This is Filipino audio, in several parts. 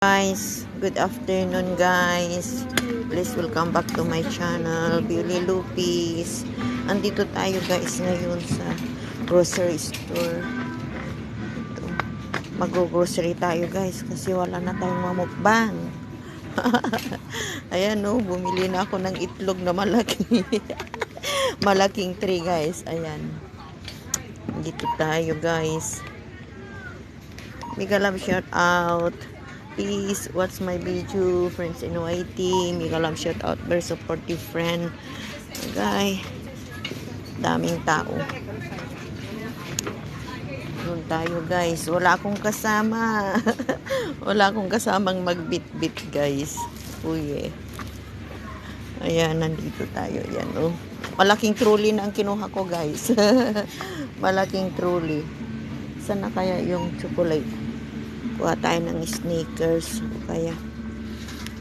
Guys, good afternoon guys. Please welcome back to my channel, Beauty Lupis. Andito tayo guys ngayon sa grocery store. Ito, mag-grocery tayo guys kasi wala na tayong mamukbang. Ayan no, bumili na ako ng itlog na malaki. Malaking tray guys. Ayan. Dito tayo guys. Mega love shout out. Please watch my video, friends in YT. Mega love shout out, very supportive friend. Guys, daming tao. Doon tayo guys. Wala akong kasama. Wala akong kasamang magbit-bit guys. Uy eh. Ayan, nandito tayo. Ayan oh. Malaking trolley na ang kinuha ko guys. Malaking trolley. Saan na kaya yung chocolate? Kuha tayo ng sneakers o kaya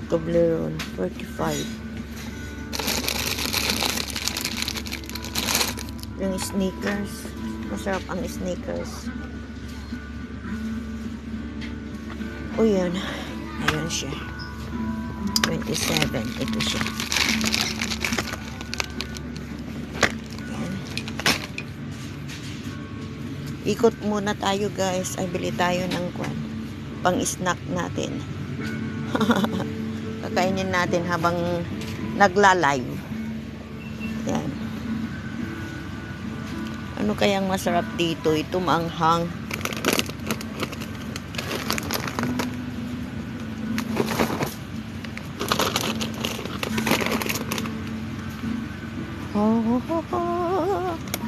Toblerone 45. Yung sneakers, masarap ang sneakers. O yan, ayun siya 27, ito siya. Ikot muna tayo guys. Ay, bili tayo ng kwan pang snack natin. Kakainin natin habang nagla-live. Yan. Ano kayang masarap dito? Ito maanghang. Oh,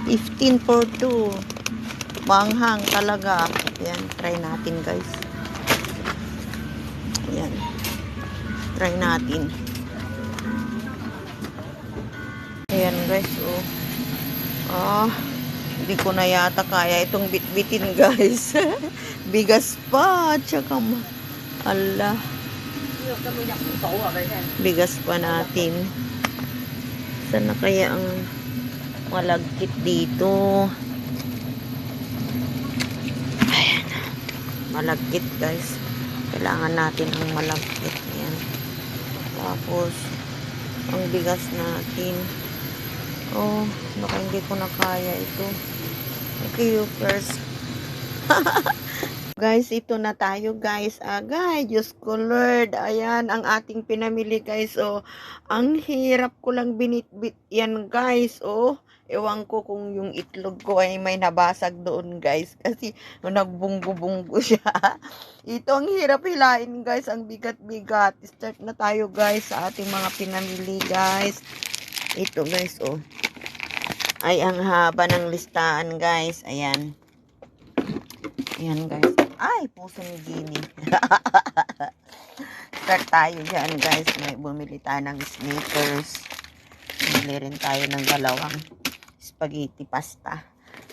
15 for 2. Maanghang talaga. Yan, try natin guys. Yan. Try natin. Ayan guys, oh. Ah, hindi ko na yata kaya itong bitbitin guys. Bigas pa, tsaka ala. Bigas pa natin. Saan na kaya ang malagkit dito? Ayan. Malagkit guys. Kailangan natin ang malagkit. Ayan. Tapos, ang bigas natin. Oh, baka hindi ko na kaya ito. Okay, you first. Guys, ito na tayo guys. Guys, Diyos ko Lord. Ayan, ang ating pinamili guys. Oh, ang hirap ko lang binitbit yan guys. Oh, ewan ko kung yung itlog ko ay may nabasag doon guys. Kasi nagbunggo-bunggo siya. Ito ang hirap hilain guys. Ang bigat-bigat. Start na tayo guys sa ating mga pinamili guys. Ito guys, oh. Ay, ang haba ng listahan guys. Ayan. Ayan guys. Ay, puso ni Gini. Start tayo dyan guys. May bumili tayo ng sneakers. Bumili rin tayo ng dalawang spaghetti pasta.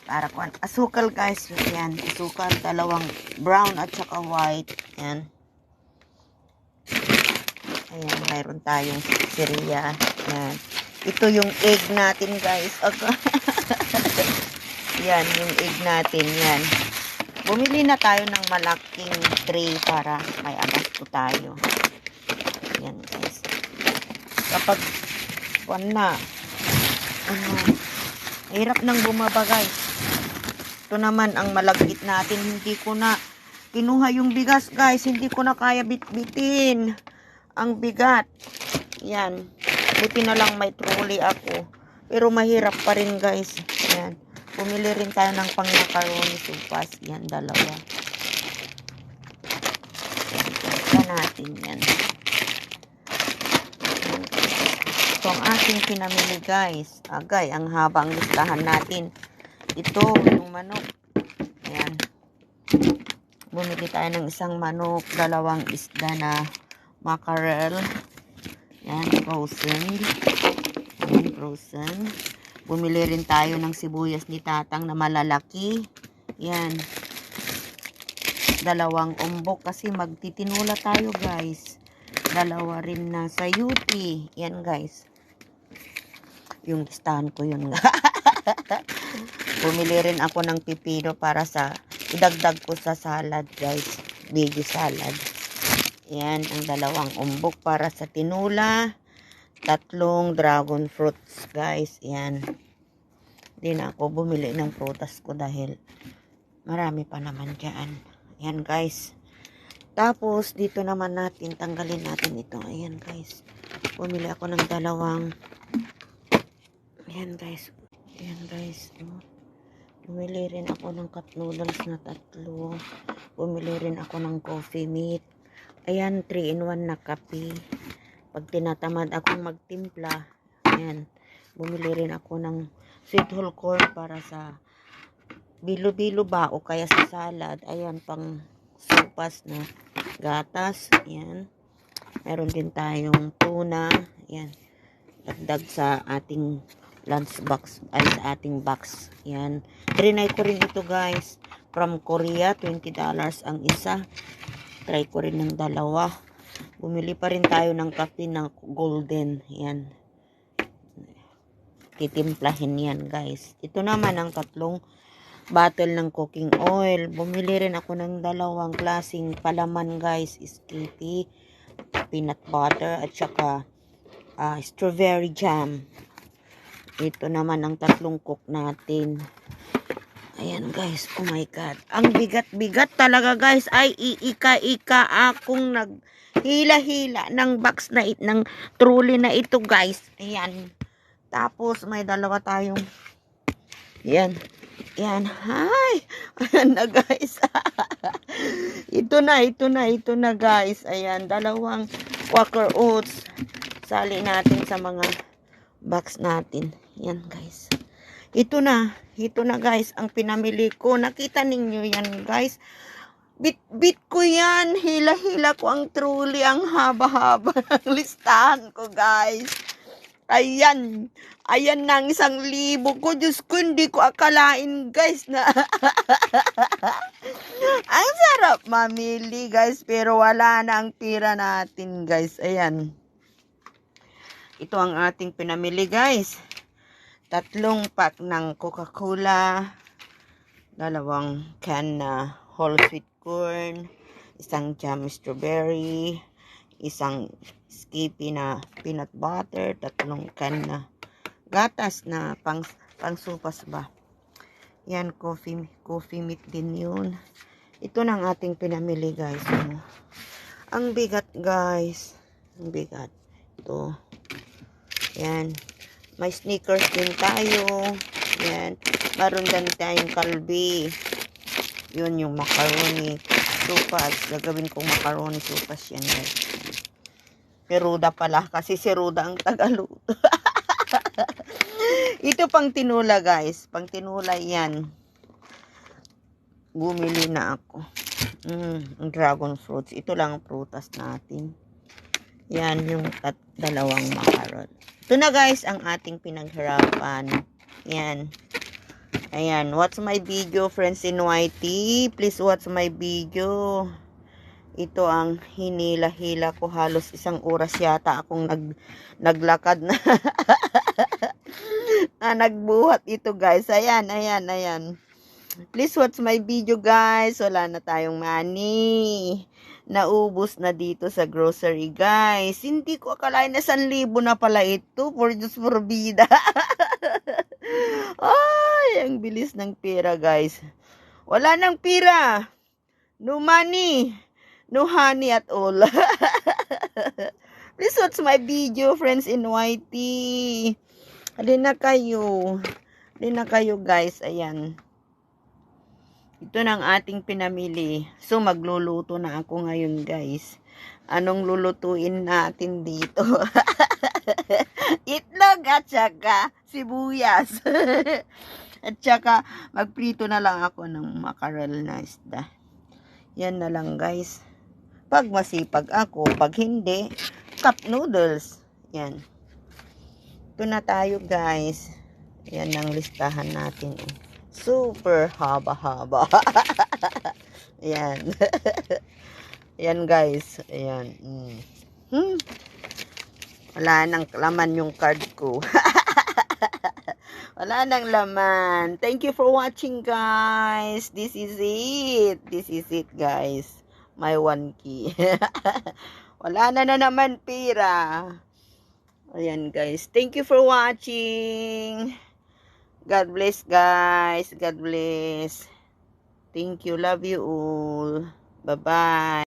Para kuan. Asukal guys. Ayan. Asukal. Dalawang brown at saka white. Ayan. Ayan. Mayroon tayong cereal. Ayan. Ito yung egg natin guys. Yan. Yung egg natin. Yan. Bumili na tayo ng malaking tray para may abasto tayo. Yan guys. Kapag na, hirap nang bumaba guys. Ito naman ang malagkit natin. Hindi ko na kinuha yung bigas guys. Hindi ko na kaya bitbitin. Ang bigat. Yan. Buti na lang may trolley ako. Pero mahirap pa rin guys. Yan. Pumili rin tayo ng pang macaroni sopas. Yan, dalawa. Yan natin yan. Ito ang ating pinamili guys. Agay, ang haba ang listahan natin. Ito, yung manok. Ayan. Bumili tayo ng isang manok, dalawang isda na mackerel. Yan, frozen. Yan, frozen. Bumili rin tayo ng sibuyas ni Tatang na malalaki. Yan. Dalawang umbok kasi magtitinula tayo guys. Dalawa rin na sa UP. Yan guys. Yung listahan ko yun. Bumili rin ako ng pipino para sa idagdag ko sa salad guys. Veggie salad. Yan, ang dalawang umbok para sa tinula. 3 dragon fruits, guys. Yan. Hindi na ako bumili ng prutas ko dahil marami pa naman dyan. Yan, guys. Tapos, dito naman natin, tanggalin natin ito. Ayan, guys. Bumili ako ng dalawang. Ayan, guys. Ayan, guys. Bumili rin ako ng cup noodles na 3. Bumili rin ako ng coffee meat. Ayan, 3-in-1 na kape. Pag tinatamad akong magtimpla, ayan, bumili rin ako ng sweet whole corn para sa bilo-bilo ba o kaya sa salad. Ayan, pang sopas na gatas. Ayan. Meron din tayong tuna. Ayan. Dagdag sa ating lunch box ay sa ating box. Ayan. Trinay ko rin ito, guys. From Korea, $20 ang isa. Try ko rin ng 2. Bumili pa rin tayo ng kape ng golden. Yan. Titimplahin yan, guys. Ito naman ang 3 bottle ng cooking oil. Bumili rin ako ng 2 klaseng palaman, guys. Skippy, peanut butter, at saka strawberry jam. Ito naman ang 3 cook natin. Ayan, guys. Oh my God. Ang bigat-bigat talaga, guys. Ay, iika-ika akong naghila-hila ng box na ng trolley na ito, guys. Ayan. Tapos, may 2 tayong. Ayan. Ayan. Hi. Ayan na, guys. Ito na, guys. Ayan. 2 Quaker Oats. Sali natin sa mga box natin. Ayan, guys. Ito na, guys, ang pinamili ko. Nakita ninyo yan, guys. Bit ko yan. Hila-hila ko ang trolley. Ang haba-haba ng listahan ko, guys. Ayan. Ayan na ang 1,000 ko. Diyos ko, hindi ko akalain, guys, na ang sarap mamili, guys. Pero wala na ang pira natin, guys. Ayan. Ito ang ating pinamili, guys. 3 pack ng Coca-Cola, 2 can na whole sweet corn, 1 jam strawberry, 1 Skippy na peanut butter, 3 can na gatas na pang sopas ba. Yan, coffee meat din yun. Ito na ang ating pinamili, guys. Ang bigat, guys. Ang bigat. Ito. Yan. May sneakers din tayo. Yan. Meron din tayong kalbi. Yun yung macaroni sopas. Gagawin kong macaroni sopas yan, guys. Si Ruda pala. Kasi si Ruda ang tagaluto. Ito pang tinula, guys. Pang tinula yan. Bumili na ako. Ang dragon fruits. Ito lang ang prutas natin. Yan yung 2 macaron. Ito na, guys, ang ating pinaghirapan. Yan. Ayan. Watch my video, friends in YT. Please watch my video. Ito ang hinila-hila ko. Halos 1 oras yata akong naglakad na. Nagbuhat ito, guys. Ayan. Please watch my video, guys. Wala na tayong money. Naubos na dito sa grocery, guys. Hindi ko akalain na 1,000 na pala ito. For just for vida. Ay, ang bilis ng pera, guys. Wala nang pera. No money. No honey at all. Please watch my video, friends in YT. Halina kayo. Halina kayo, guys. Ayan. Ito na ang ating pinamili. So, magluluto na ako ngayon, guys. Anong lulutuin natin dito? Itlog at saka sibuyas. At saka, magprito na lang ako ng mackerel na isda. Yan na lang, guys. Pag masipag ako, pag hindi, cup noodles. Yan. Ito na tayo, guys. Yan ang listahan natin. Super haba-haba. Ayan. Ayan, guys. Ayan. Wala nang laman yung card ko. Wala nang laman. Thank you for watching, guys. This is it. This is it, guys. may 1K. Wala na naman pera. Ayan guys. Thank you for watching. God bless guys. God bless. Thank you. Love you all. Bye-bye.